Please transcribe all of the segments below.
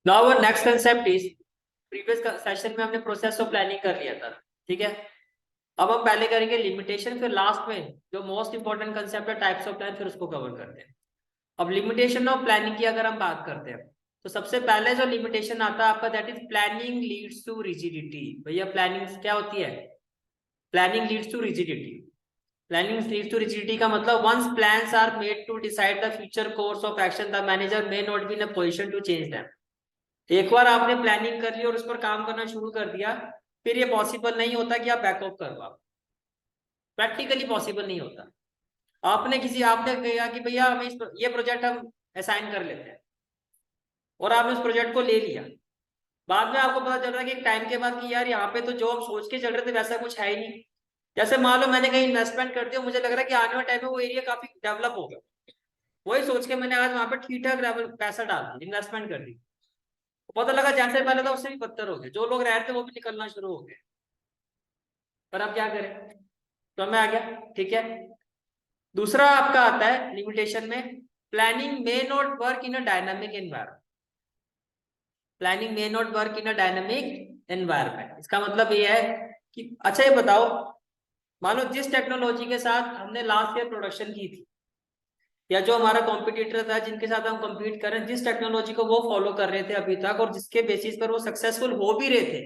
Now our next concept is, previous session में हमने process of planning कर लिया था, ठीक है। अब हम पहले करेंगे लिमिटेशन, फिर लास्ट में जो मोस्ट इंपॉर्टेंट कंसेप्ट है टाइप्स ऑफ प्लान, फिर उसको कवर करते हैं। अब लिमिटेशन ऑफ प्लानिंग की अगर हम बात करते हैं तो सबसे पहले जो लिमिटेशन आता है आपका, that is planning leads to rigidity. भैया प्लानिंग क्या होती है? Planning leads to rigidity. Planning leads to rigidity का मतलब once plans are made to decide the future course of action the manager may not be in a position to change them. एक बार आपने planning कर ली और उस पर काम करना शुरू कर दिया, फिर ये पॉसिबल नहीं होता कि आप बैकअप कर पाओ। प्रैक्टिकली पॉसिबल नहीं होता। आपने कहा कि भैया हमें ये प्रोजेक्ट हम असाइन कर लेते हैं, और आपने उस प्रोजेक्ट को ले लिया। बाद में आपको पता चल रहा है कि एक टाइम के बाद कि यार यहाँ पे तो जो हम सोच के चल रहे थे वैसा कुछ है ही नहीं। जैसे मान लो मैंने कहीं इन्वेस्टमेंट कर दिया, मुझे लग रहा है कि आने वाले टाइम में वो एरिया काफी डेवलप होगा, वही सोच के मैंने आज वहां पर ठीक ठाक लेवल पैसा डाल दिया, इन्वेस्टमेंट कर दी। पता लगा जैसे पहले था उससे भी बदतर हो गए, जो लोग रह रहे थे वो भी निकलना शुरू हो गए। पर अब क्या करें, तो मैं आ गया, ठीक है। दूसरा आपका आता है लिमिटेशन में, planning may not work in a dynamic environment. Planning may not work in a dynamic environment, इसका मतलब ये है कि अच्छा ये बताओ, मान लो जिस टेक्नोलॉजी के साथ हमने लास्ट ईयर प्रोडक्शन की थी, या जो हमारा कॉम्पिटिटर था जिनके साथ हम compete कर रहे हैं, जिस टेक्नोलॉजी को वो फॉलो कर रहे थे अभी तक और जिसके बेसिस पर वो सक्सेसफुल हो भी रहे थे,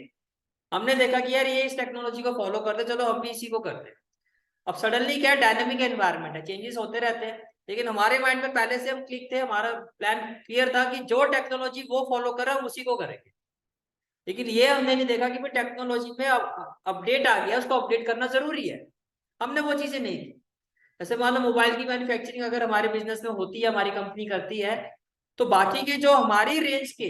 हमने देखा कि यार ये इस टेक्नोलॉजी को फॉलो करते, चलो हम भी इसी को करते हैं। अब सडनली क्या है, डायनेमिक एनवायरनमेंट है, चेंजेस होते रहते हैं। लेकिन हमारे माइंड में पहले से हम क्लिक थे, हमारा प्लान क्लियर था कि जो टेक्नोलॉजी वो फॉलो कर रहा है हम उसी को करेंगे। लेकिन ये हमने नहीं देखा कि भाई टेक्नोलॉजी में अपडेट आ गया, उसको अपडेट करना जरूरी है। हमने वो चीजें नहीं की। जैसे मान लो मोबाइल की मैन्युफैक्चरिंग अगर हमारे बिजनेस में होती है, हमारी कंपनी करती है, तो बाकी के जो हमारी रेंज के,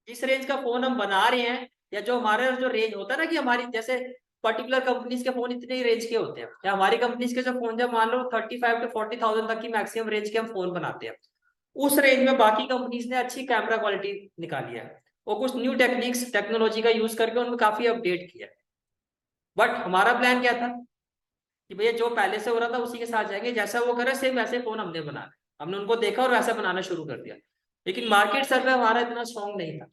जिस रेंज का फोन हम बना रहे हैं, या जो हमारा जो रेंज होता है ना, कि हमारी जैसे पर्टिकुलर कंपनीज के फोन इतने ही रेंज के होते हैं, या हमारी कंपनीज के जो फोन जब मान लो 35 to 40,000 तक की मैक्सिमम रेंज के हम फोन बनाते हैं, उस रेंज में बाकी कंपनीज ने अच्छी कैमरा क्वालिटी निकाली है, और कुछ न्यू टेक्निक्स टेक्नोलॉजी का यूज करके उनको काफी अपडेट किया। बट हमारा प्लान क्या था कि भैया जो पहले से हो रहा था उसी के साथ जाएंगे, जैसा वो करे सेम वैसे फोन हमने बनाना। हमने उनको देखा और वैसा बनाना शुरू कर दिया। लेकिन मार्केट सर्वे हमारा इतना स्ट्रॉन्ग नहीं था।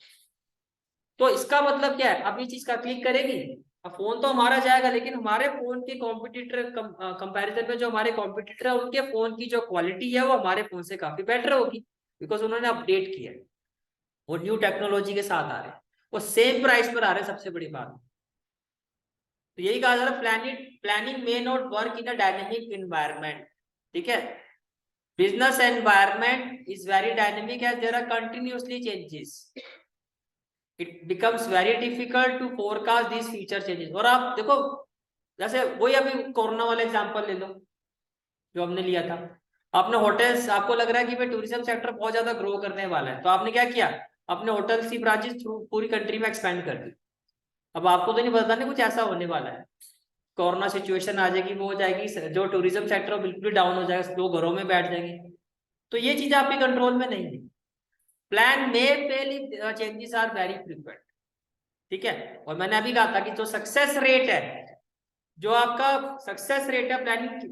तो इसका मतलब क्या है, अब ये चीज का क्लिक करेगी, अब फोन तो हमारा जाएगा, लेकिन हमारे फोन के कॉम्पिटिटर कंपैरिजन में जो हमारे कॉम्पिटिटर है उनके फोन की जो क्वालिटी है वो हमारे फोन से काफी बेटर होगी, बिकॉज उन्होंने अपडेट किया है, वो न्यू टेक्नोलॉजी के साथ आ रहे हैं, वो सेम प्राइस पर आ रहे हैं, सबसे बड़ी बात। तो यही कहा जा रहा है, planning may not work in a dynamic environment, ठीक है। Business environment is very dynamic as there are continuously changes. It becomes very difficult to forecast this future changes. और आप देखो, जैसे वही अभी कोरोना वाला एग्जांपल ले लो जो हमने लिया था। आपने होटल्स, आपको लग रहा है कि भाई टूरिज्म सेक्टर बहुत ज्यादा ग्रो करने वाला है, तो आपने क्या किया, अपने होटल्स की ब्रांचेस थ्रू पूरी कंट्री में एक्सपेंड कर दी। अब आपको तो नहीं पता ना कुछ ऐसा होने वाला है, कोरोना सिचुएशन आ जाएगी, वो हो जाएगी, जो टूरिज्म सेक्टर बिल्कुल डाउन हो जाएगा, लोग घरों में बैठ जाएंगे। तो ये चीज आपके कंट्रोल में नहीं है। प्लान में fail if changes are very frequent, ठीक है। और मैंने अभी कहा था कि जो सक्सेस रेट है, जो आपका सक्सेस रेट है,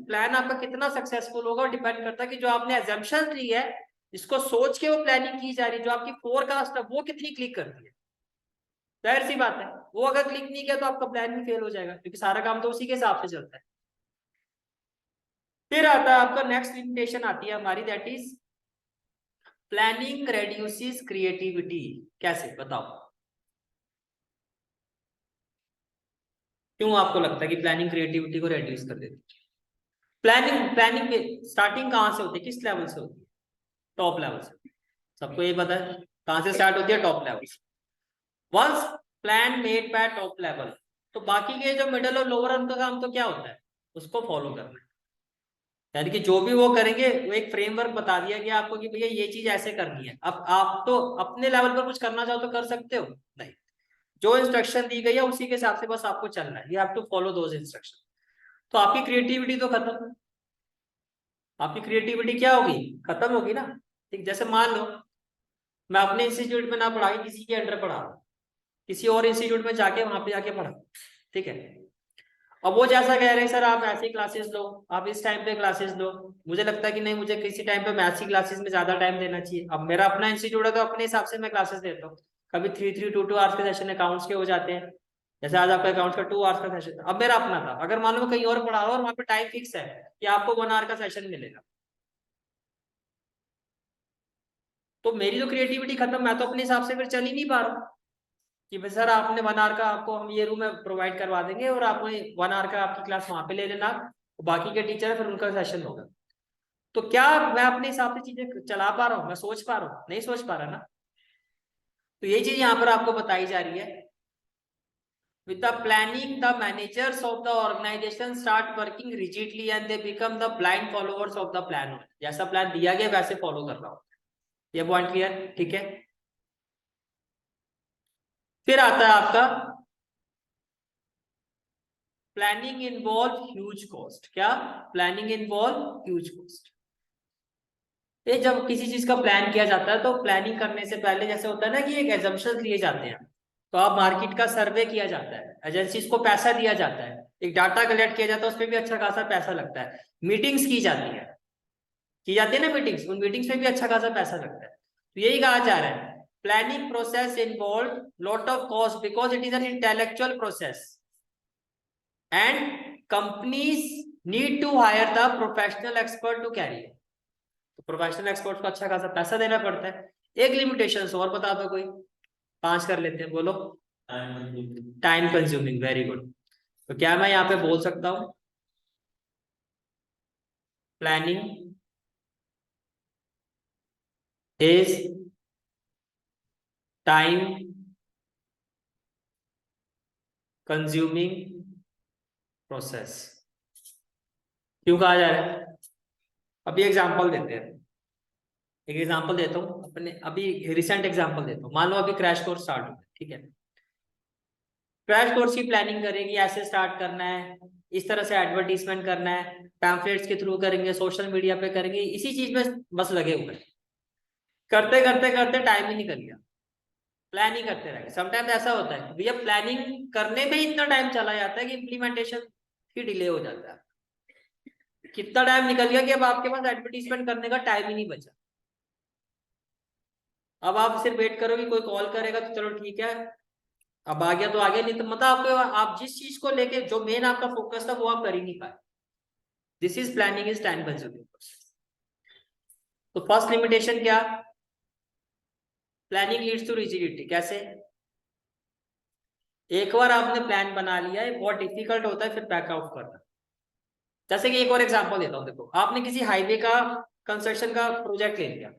प्लान आपका कितना सक्सेसफुल होगा, डिपेंड करता है कि जो आपने एजम्पशन ली है, जिसको सोच के वो प्लानिंग की जा रही है, जो आपकी फोरकास्ट है वो कितनी क्लिक करती है। जाहिर सी बात है, वो अगर क्लिक नहीं किया तो आपका प्लान भी फेल हो जाएगा, क्योंकि सारा काम तो उसी के हिसाब से चलता है। फिर आता है आपका नेक्स्ट लिमिटेशन आती है हमारी, that is planning reduces creativity. कैसे बताओ, क्यों आपको लगता है कि प्लानिंग क्रिएटिविटी को रेड्यूस कर देती है? प्लानिंग में स्टार्टिंग कहाँ से होती है, किस लेवल से होती है? टॉप लेवल से। सबको ये पता है कहाँ से स्टार्ट होती है, टॉप लेवल से। Once plan made by top level, तो बाकी के जो मिडिल और लोअर उनका काम तो क्या होता है, उसको फॉलो करना है। यानी कि जो भी वो करेंगे, वो एक फ्रेमवर्क बता दिया गया आपको कि भैया ये चीज ऐसे करनी है। अब आप तो अपने लेवल पर कुछ करना चाहो तो कर सकते हो, नहीं, जो इंस्ट्रक्शन दी गई है उसी के हिसाब से बस आपको चलना है, you have to follow those instruction. तो आपकी क्रिएटिविटी तो खत्म, आपकी क्रिएटिविटी क्या होगी, खत्म होगी ना। ठीक, जैसे मान लो मैं अपने इंस्टीट्यूट में ना पढ़ा के किसी के अंडर पढ़ा, किसी और इंस्टीट्यूट में जाके वहां पे जाके पढ़ा, ठीक है। अब वो जैसा कह रहे हैं सर आप ऐसी क्लासेस लो, आप इस टाइम पे क्लासेस लो, मुझे लगता है कि नहीं, मुझे किसी टाइम पे मैथ्स की क्लासेस में ज्यादा टाइम देना चाहिए। अब मेरा अपना इंस्टीट्यूट है तो अपने हिसाब से मैं क्लासेस देता हूँ। कभी 3-3, 2-2 आवर्स के सेशन अकाउंट्स के हो जाते हैं, जैसे आज आपका अकाउंट्स का 2 आवर्स का सेशन था। अब मेरा अपना था, अगर मान लो मैं कहीं और पढ़ा रहा हूँ और वहाँ पे टाइम फिक्स है कि आपको 1 आवर का सेशन मिलेगा, तो मेरी तो क्रिएटिविटी खत्म, मैं तो अपने हिसाब से फिर चल ही नहीं पा रहा हूँ कि भाई सर आपने 1 आवर का आपको हम ये रूम में प्रोवाइड करवा देंगे और आपने 1 आवर का आपकी क्लास वहां पे ले लेना, बाकी के टीचर है फिर उनका सेशन होगा। तो क्या मैं अपने हिसाब से चीजें चला पा रहा हूँ, मैं सोच पा रहा हूँ? नहीं सोच पा रहा ना। तो ये चीज यहाँ पर आपको बताई जा रही है। With the planning, the managers of the organization start working rigidly and they become the blind followers of the plan. जैसा प्लान दिया गया वैसे फॉलो कर रहा हूँ। ये पॉइंट क्लियर, ठीक है। फिर आता है आपका प्लानिंग इन्वॉल्व ह्यूज कॉस्ट। क्या? Planning involve huge cost. ये जब किसी चीज का प्लान किया जाता है तो प्लानिंग करने से पहले जैसे होता है ना कि एक एजम्पशन लिए जाते हैं। तो आप मार्केट का सर्वे किया जाता है, एजेंसीज को पैसा दिया जाता है, एक डाटा कलेक्ट किया जाता है, उसमें भी अच्छा खासा पैसा लगता है। मीटिंग्स की जाती है ना मीटिंग्स, उन मीटिंग्स में भी अच्छा खासा पैसा लगता है। तो यही कहा जा रहा है planning process involve lot of cost because it is an intellectual process and companies need to hire the professional expert to carry it. तो प्रोफेशनल एक्सपर्ट को अच्छा खासा पैसा देना पड़ता है। एक लिमिटेशन और बता दो कोई, 5 कर लेते हैं, बोलो। Time consuming, very good. तो क्या मैं यहाँ पे बोल सकता हूँ planning is time consuming process? क्यों कहा जा रहा है? अभी एग्जांपल देते हैं, एक एग्जांपल देता हूँ अपने, अभी रिसेंट एग्जांपल देता हूँ। मान लो अभी क्रैश कोर्स स्टार्ट हो, ठीक है। क्रैश कोर्स की प्लानिंग करेंगे, ऐसे स्टार्ट करना है, इस तरह से एडवर्टीजमेंट करना है, पैम्फलेट्स के थ्रू करेंगे, सोशल मीडिया पे करेंगे, इसी चीज में बस लगे हुए हैं। करते करते करते टाइम ही निकल गया, प्लान ही करते रहे। समटाइम्स ऐसा होता है भैया प्लानिंग करने में इतना टाइम चला जाता है कि इम्प्लीमेंटेशन ही डिले हो जाता है। कितना टाइम निकल गया कि अब आपके पास एडवर्टीजमेंट करने का टाइम ही नहीं बचा। अब आप सिर्फ वेट करो कि कोई कॉल करेगा तो चलो ठीक है, अब आ गया तो आ गया, नहीं तो मतलब आपको, आप जिस चीज को लेके जो मेन आपका फोकस था वो आप कर ही नहीं पाए। This is planning is time consuming process. तो फर्स्ट लिमिटेशन क्या? Planning leads to rigidity. कैसे? एक बार आपने प्लान बना लिया है, बहुत डिफिकल्ट होता है फिर बैकआउट करना। जैसे कि एक और एग्जांपल देता हूँ, देखो आपने किसी हाईवे का कंस्ट्रक्शन का प्रोजेक्ट ले लिया,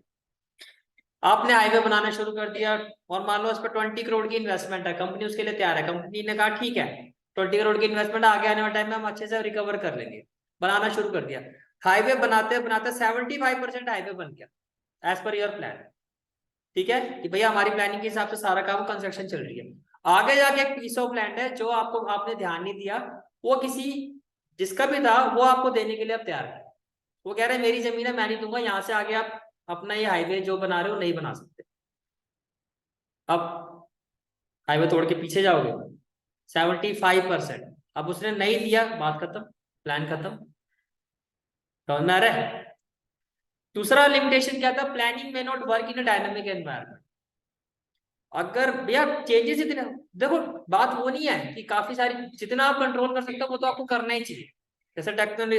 आपने हाईवे बनाना शुरू कर दिया और मान लो इस पर 20 करोड़ की इन्वेस्टमेंट है, कंपनी उसके लिए तैयार है। कंपनी ने कहा ठीक है 20 करोड़ की इन्वेस्टमेंट आगे आने वाले टाइम में हम अच्छे से रिकवर कर लेंगे, बनाना शुरू कर दिया। हाईवे बनाते बनाते 75% हाईवे बन गया एज पर योर प्लान। ठीक है कि भैया हमारी प्लानिंग के हिसाब से सारा काम कंस्ट्रक्शन चल रही है। आगे जाके एक पीस ऑफ लैंड है जो आपको आपने ध्यान नहीं दिया, वो किसी जिसका भी था वो आपको देने के लिए अब तैयार है। वो कह रहे हैं मेरी जमीन है मैं नहीं दूंगा, यहाँ से आगे आप अपना ये हाईवे जो बना रहे हो नहीं बना सकते। अब हाईवे तोड़ के पीछे जाओगे, 75%। अब उसने नहीं दिया, बात खत्म, प्लान खत्म। समझ में आ रहा है? दूसरा लिमिटेशन क्या था? प्लानिंग में not work in a dynamic environment. अगर भैया चेंजेस इतने, देखो बात वो नहीं है कि काफी सारी जितना आप कंट्रोल कर सकते हो वो तो आपको करना ही चाहिए। जैसे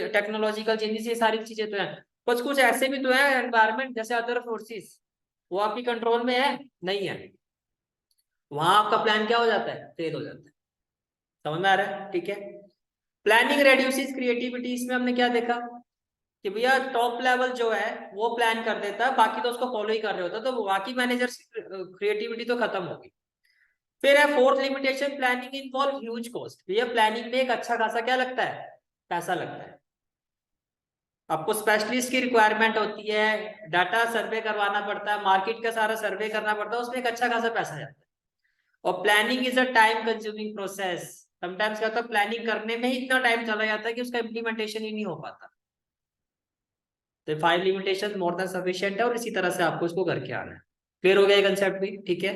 टेक्नोलॉजिकल चेंजेस, ये सारी चीजें तो है, कुछ कुछ ऐसे भी तो है एनवायरनमेंट जैसे अदर फोर्सेस, वो आपकी कंट्रोल में है नहीं है, वहां आपका प्लान क्या हो जाता है? फेल हो जाता है। समझ में आ रहा है? ठीक है। Planning reduces creativity. इसमें हमने क्या देखा कि भैया टॉप लेवल जो है वो प्लान कर देता है, बाकी तो उसको फॉलो ही कर रहे होता है, तो बाकी मैनेजर्स क्रिएटिविटी तो खत्म होगी। फिर है fourth limitation, planning involve huge cost. भैया प्लानिंग में एक अच्छा खासा क्या लगता है? पैसा लगता है। आपको स्पेशलिस्ट की रिक्वायरमेंट होती है, डाटा सर्वे करवाना पड़ता है, मार्केट का सारा सर्वे करना पड़ता है, उसमें एक अच्छा खासा पैसा जाता है। और planning is a time consuming process. Sometimes क्या होता है प्लानिंग करने में ही इतना टाइम चला जाता है कि उसका इम्प्लीमेंटेशन ही नहीं हो पाता। तो 5 लिमिटेशन मोर देन सफिशिएंट है और इसी तरह से आपको इसको करके आना है। क्लियर हो गया ये कंसेप्ट भी? ठीक है।